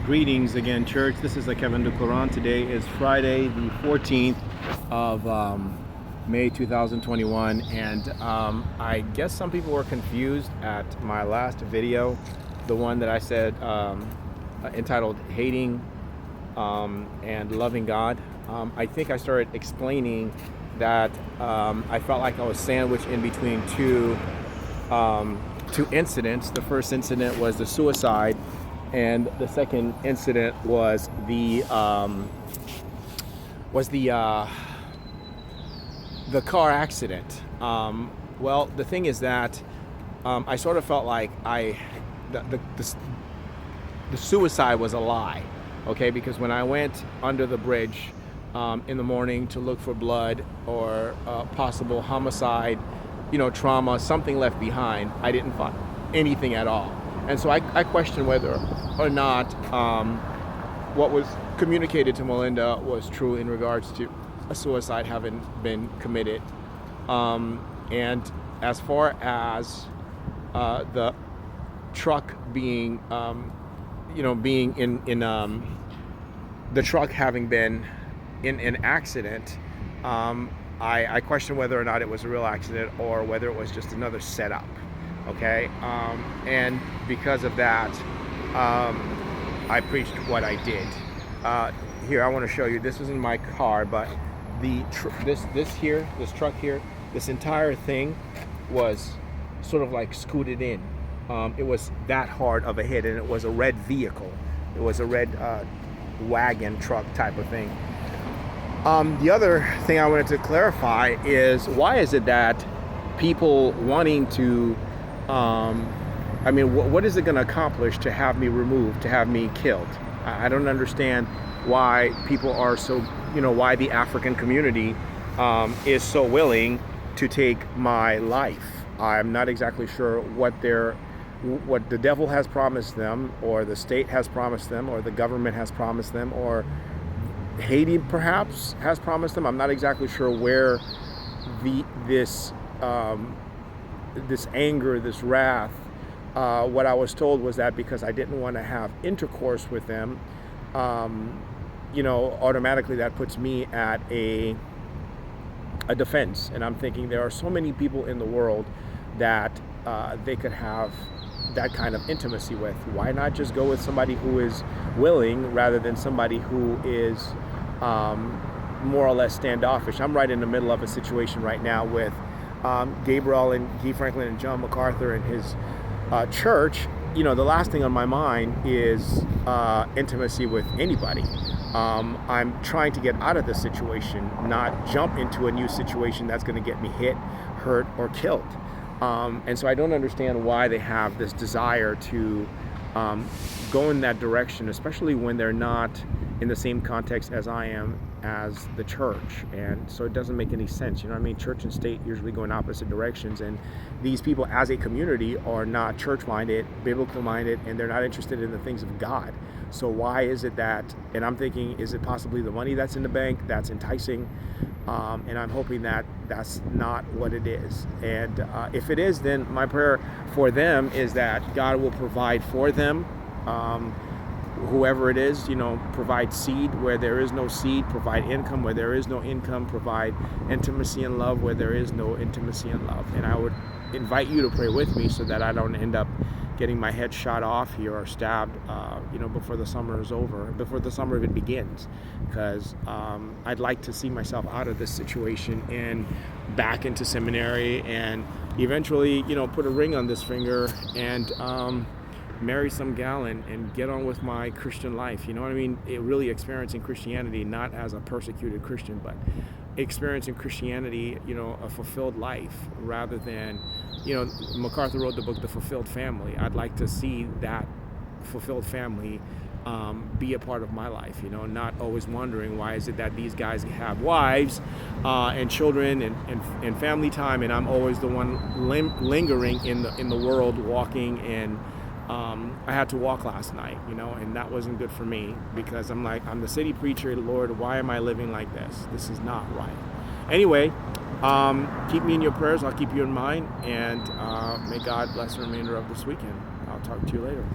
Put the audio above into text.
Greetings again, church. This is Kevin Duclairon. Today is Friday, the 14th of May 2021, and I guess some people were confused at my last video, the one that I said entitled Hating and Loving God. I think I started explaining that I felt like I was sandwiched in between two incidents. The first incident was the suicide, and the second incident was the car accident. Well, the thing is that I sort of felt like the suicide was a lie, okay? Because when I went under the bridge in the morning to look for blood or possible homicide, trauma, something left behind, I didn't find anything at all. And so I question whether or not what was communicated to Melinda was true in regards to a suicide having been committed. And as far as the truck being, being in the truck having been in an accident, I question whether or not it was a real accident or whether it was just another setup. Okay, and because of that, I preached what I did. Here, I want to show you. This was in my car, but this truck here, this entire thing was sort of like scooted in. It was that hard of a hit, and it was a red vehicle. It was a red wagon truck type of thing. The other thing I wanted to clarify is, why is it that people wanting to what is it going to accomplish to have me removed, to have me killed? I don't understand why people are so, why the African community is so willing to take my life. I'm not exactly sure what the devil has promised them, or the state has promised them, or the government has promised them, or Haiti perhaps has promised them. I'm not exactly sure where this anger, this wrath, what I was told was that because I didn't want to have intercourse with them, automatically that puts me at a defense. And I'm thinking, there are so many people in the world that they could have that kind of intimacy with. Why not just go with somebody who is willing rather than somebody who is more or less standoffish? I'm right in the middle of a situation right now with Gabriel and Guy Franklin and John MacArthur and his church. The last thing on my mind is intimacy with anybody. I'm trying to get out of this situation, not jump into a new situation that's going to get me hit, hurt, or killed. And so I don't understand why they have this desire to go in that direction, especially when they're not in the same context as I am as the church. And so it doesn't make any sense. Church and state usually go in opposite directions, and these people as a community are not church-minded, biblical-minded, and they're not interested in the things of God. So why is it that, and I'm thinking, is it possibly the money that's in the bank that's enticing? And I'm hoping that that's not what it is. And if it is, then my prayer for them is that God will provide for them. Whoever it is, provide seed where there is no seed, provide income where there is no income, provide intimacy and love where there is no intimacy and love. And I would invite you to pray with me so that I don't end up getting my head shot off here or stabbed, before the summer is over, before the summer even begins, because I'd like to see myself out of this situation and back into seminary and eventually, put a ring on this finger and marry some gal and get on with my Christian life. Really experiencing Christianity, not as a persecuted Christian, but experiencing Christianity, a fulfilled life, rather than, MacArthur wrote the book, The Fulfilled Family. I'd like to see that fulfilled family be a part of my life, not always wondering why is it that these guys have wives and children and family time, and I'm always the one lingering in the world, walking. And I had to walk last night, and that wasn't good for me, because I'm the city preacher. Lord, why am I living like this? This is not right. Anyway, keep me in your prayers. I'll keep you in mind, and may God bless the remainder of this weekend. I'll talk to you later.